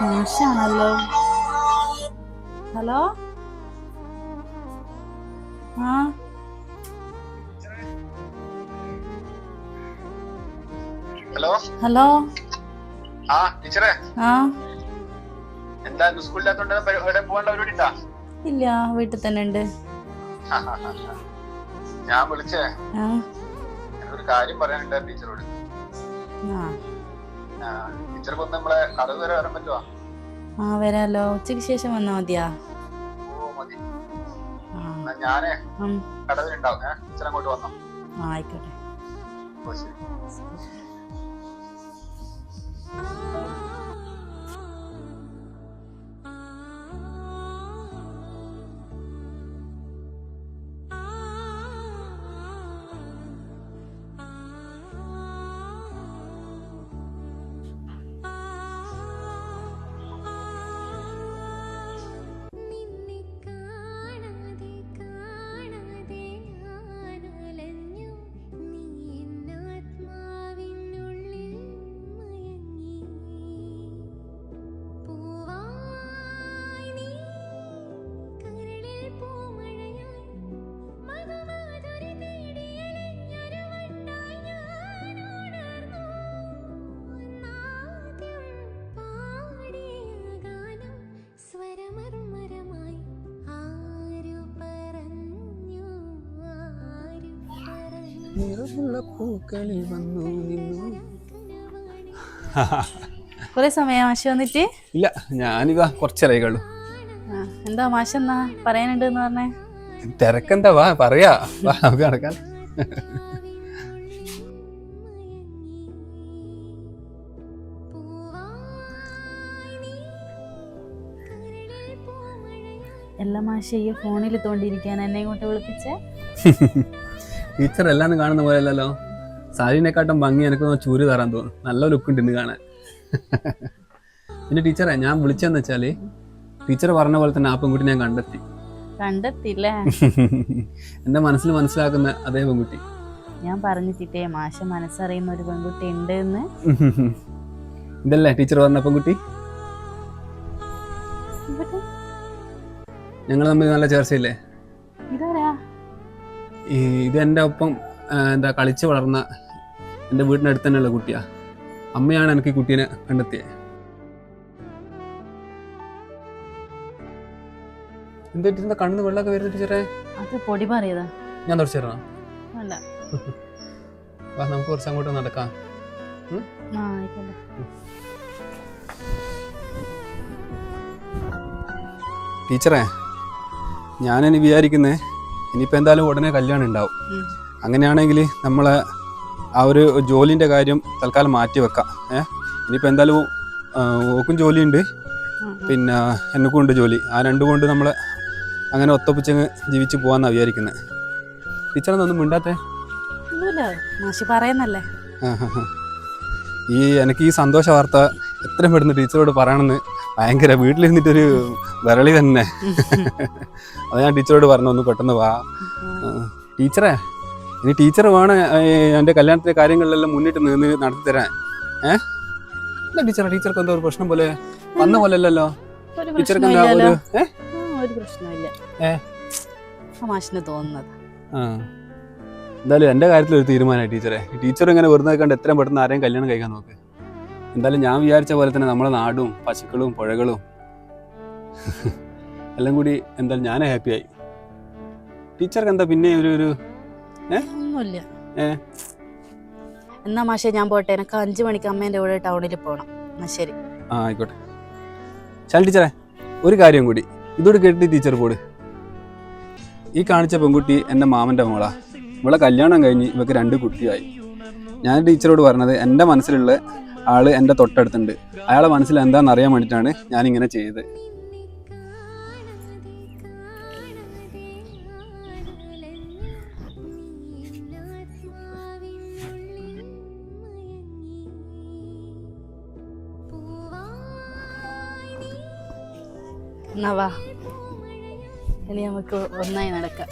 മോശമാണല്ലോ. Hello, ആ hello hello, ആ ടീച്ചറെ, ആ എന്താ സ്കൂളിലാത്തോണ്ട് എവിടെ പോകേണ്ട പരിപാടി ഉണ്ടാ? ഇല്ല, വീട്ടിൽ തന്നെ ഉണ്ട്. ഞാൻ വിളിച്ചേ ആ ഒരു കാര്യം പറയാനുണ്ട് ടീച്ചറോട്. ടീച്ചർക്ക് ഒന്ന് നമ്മളെ കടവ് വരെ വരാൻ പറ്റുവാ? വരാലോ. ഉച്ചയ്ക്ക് ശേഷം വന്നാ മതിയാ? ഓ മതി. എന്നാ ഞാനേ കടവിലുണ്ടാവും. ടീച്ചർ അങ്ങോട്ട് വന്നോ? ആയിക്കോട്ടെ. ഓ ശരി. കുറെ സമയം മാഷ വന്നിട്ട്? ഇല്ല, ഞാനിതാ കുറച്ചേരായിക്കള്ളു. എന്താ മാഷ എന്നാ പറയാനുണ്ട് എന്ന് പറഞ്ഞേ? തിരക്കെന്താ, വാ പറയാ, വാ നമുക്ക് നടക്കാൻ. എല്ലാ മാഷ ഈ ഫോണിൽ തോണ്ടിയിരിക്കാൻ എന്നെ ഇങ്ങോട്ട് വിളിപ്പിച്ചേ? ടീച്ചർ എല്ലാം കാണുന്ന പോലെയല്ലോ. സാരിനെക്കാട്ടും ഭംഗി എനിക്ക് ചൂര് തരാൻ തോന്നും. നല്ല ലുക്ക് ഉണ്ട് ഇന്ന് കാണാൻ. പിന്നെ ടീച്ചറെ, ഞാൻ വിളിച്ചെന്ന് വെച്ചാല് ടീച്ചർ പറഞ്ഞ പോലെ തന്നെ ആ പെൺകുട്ടി ഞാൻ കണ്ടെത്തില്ലേ? എന്റെ മനസ്സിൽ മനസ്സിലാക്കുന്ന അതേ പെൺകുട്ടി. ഞാൻ പറഞ്ഞിട്ടേ മാഷ മനസ്സറിയുന്ന ഒരു പെൺകുട്ടി ഉണ്ട് എന്ന്. ഇതല്ലേ ടീച്ചർ പറഞ്ഞ പെൺകുട്ടി? ഞങ്ങൾ തമ്മിൽ നല്ല ചേർച്ചയില്ലേ? ഇത് എൻ്റെ ഒപ്പം കളിച്ച് വളർന്ന എൻ്റെ വീടിനടുത്ത് തന്നെയുള്ള കുട്ടിയാ. അമ്മയാണ് എനിക്ക് ഈ കുട്ടീനെ കണ്ടെത്തിയത്. എന്താ കണ്ണിന്ന് വെള്ളമൊക്കെ വരുന്ന ടീച്ചറെ? അത് പൊടി പറയതാ. ഞാൻ തുടച്ചിടണോ? അല്ല, നമുക്ക് കുറച്ച് അങ്ങോട്ട് നടക്കാം. ടീച്ചറെ, ഞാനിനി വിചാരിക്കുന്നേ ഇനിയിപ്പോൾ എന്തായാലും ഉടനെ കല്യാണം ഉണ്ടാവും. അങ്ങനെയാണെങ്കിൽ നമ്മളെ ആ ഒരു ജോലിൻ്റെ കാര്യം തൽക്കാലം മാറ്റി വെക്കാം. ഇനിയിപ്പോൾ എന്തായാലും ഓക്കും ജോലിയുണ്ട്, പിന്നെ എനിക്കും ഉണ്ട് ജോലി. ആ രണ്ടും കൊണ്ട് നമ്മൾ അങ്ങനെ ഒത്തൊപ്പിച്ചങ്ങ് ജീവിച്ച് പോകാമെന്നാണ് വിചാരിക്കുന്നത്. ടീച്ചറൊന്നും മിണ്ടാത്തേ? പറയുന്നല്ലേ. എനിക്ക് ഈ സന്തോഷ വാർത്ത എത്രയും പെടുന്ന ടീച്ചറോട് പറയണമെന്ന് ഭയങ്കര, വീട്ടിലിരുന്നിട്ടൊരു വിരളി തന്നെ. അത് ഞാൻ ടീച്ചറോട് പറഞ്ഞു, ഒന്ന് പെട്ടെന്ന് വാ. ടീച്ചറെ, ഇനി ടീച്ചർ വേണം എൻ്റെ കല്യാണത്തിൻ്റെ കാര്യങ്ങളിലെല്ലാം മുന്നിട്ട് നിന്ന് നടത്തി തരാൻ. എന്താ ടീച്ചർക്ക് എന്താ ഒരു പ്രശ്നം പോലെ വന്ന പോലെ അല്ലല്ലോ? ടീച്ചർക്ക് എന്താ ഒരു പ്രശ്നമില്ല, തോന്നുന്നത്. എന്തായാലും എൻ്റെ കാര്യത്തിൽ ഒരു തീരുമാനമായി ടീച്ചറെ. ടീച്ചർ ഇങ്ങനെ വെറുതെ കണ്ട് എത്രയും പെട്ടെന്ന് ആരെയും കല്യാണം കഴിക്കാൻ നോക്ക്. എന്തായാലും ഞാൻ വിചാരിച്ച പോലെ തന്നെ നമ്മളെ നാടും പശുക്കളും പുഴകളും എല്ലാം കൂടി എന്തായാലും ഞാൻ ഹാപ്പിയായി. ടീച്ചർക്ക് എന്താ പിന്നെ ഒരു ഒന്നുമില്ല. എന്നാ മാഷെ ഞാൻ പോട്ടെ, എനിക്ക് 5 മണിക്ക് അമ്മേൻ്റെ കൂടെ ടൗണിൽ പോകണം. എന്നാ ശരി. ആയിക്കോട്ടെ. ശാൽ ടീച്ചറെ, ഒരു കാര്യം കൂടി ഇതോട് കേട്ടി ടീച്ചർ പോട്. ഈ കാണിച്ച പെൺകുട്ടി എൻ്റെ മാമൻ്റെ മോളാ. ഇവളെ കല്യാണം കഴിഞ്ഞ് ഇവക്ക് 2 കുട്ടിയായി. ഞാൻ ടീച്ചറോട് പറഞ്ഞത് എൻ്റെ മനസ്സിലുള്ള ആള് എൻ്റെ തൊട്ടടുത്തുണ്ട്. അയാളെ മനസ്സിൽ എന്താണെന്ന് അറിയാൻ വേണ്ടിയിട്ടാണ് ഞാനിങ്ങനെ ചെയ്തത്. എന്നാ വാ, ഇനി നമുക്ക് ഒന്നായി നടക്കാം.